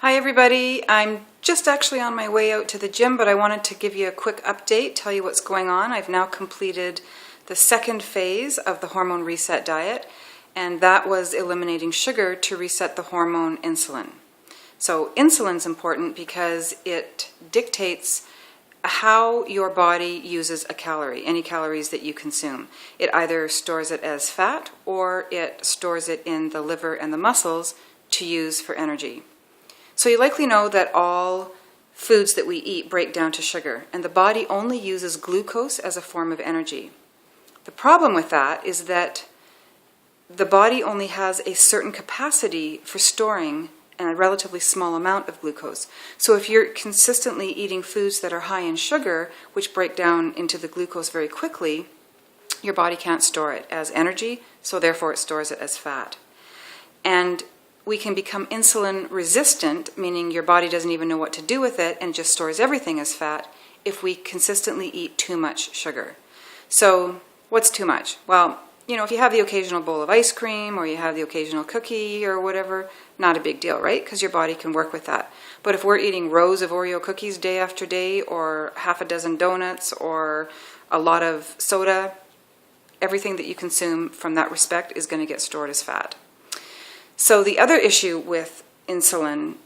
Hi everybody, I'm just actually on my way out to the gym, but I wanted to give you a quick update, tell you what's going on. I've now completed the second phase of the hormone reset diet, and that was eliminating sugar to reset the hormone insulin. So insulin's important because it dictates how your body uses a calorie, any calories that you consume. It either stores it as fat or it stores it in the liver and the muscles to use for energy. So you likely know that all foods that we eat break down to sugar, and the body only uses glucose as a form of energy. The problem with that is that the body only has a certain capacity for storing a relatively small amount of glucose. So if you're consistently eating foods that are high in sugar, which break down into the glucose very quickly, your body can't store it as energy, so therefore it stores it as fat. And we can become insulin resistant, meaning your body doesn't even know what to do with it and just stores everything as fat, if we consistently eat too much sugar. So what's too much? Well, if you have the occasional bowl of ice cream or you have the occasional cookie or whatever, not a big deal, right? Because your body can work with that. But if we're eating rows of Oreo cookies day after day, or half a dozen donuts, or a lot of soda, everything that you consume from that respect is going to get stored as fat. So the other issue with insulin,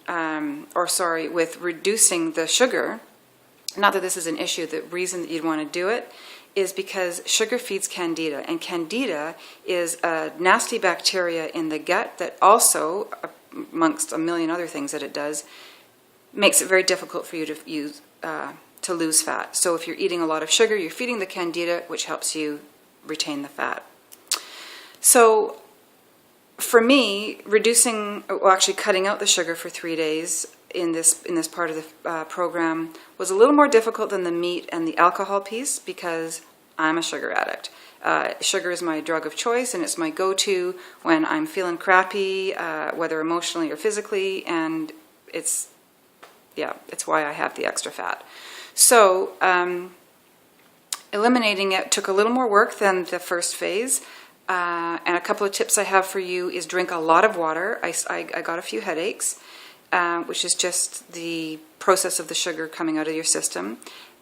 with reducing the sugar, not that this is an issue, the reason that you'd want to do it is because sugar feeds candida, and candida is a nasty bacteria in the gut that also, amongst a million other things that it does, makes it very difficult for you to lose fat. So if you're eating a lot of sugar, you're feeding the candida, which helps you retain the fat. So for me, cutting out the sugar for 3 days in this part of the program was a little more difficult than the meat and the alcohol piece because I'm a sugar addict. Sugar is my drug of choice, and it's my go-to when I'm feeling crappy, whether emotionally or physically, and it's why I have the extra fat. So eliminating it took a little more work than the first phase. And a couple of tips I have for you is drink a lot of water. I got a few headaches, which is just the process of the sugar coming out of your system.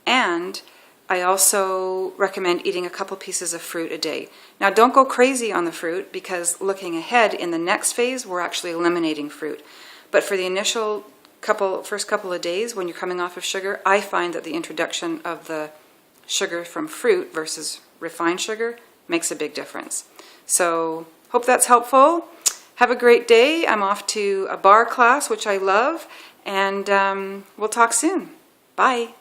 And I also recommend eating a couple pieces of fruit a day. Now, don't go crazy on the fruit, because looking ahead in the next phase, we're actually eliminating fruit. But for the initial first couple of days when you're coming off of sugar, I find that the introduction of the sugar from fruit versus refined sugar makes a big difference. So hope that's helpful. Have a great day. I'm off to a barre class, which I love, and we'll talk soon. Bye.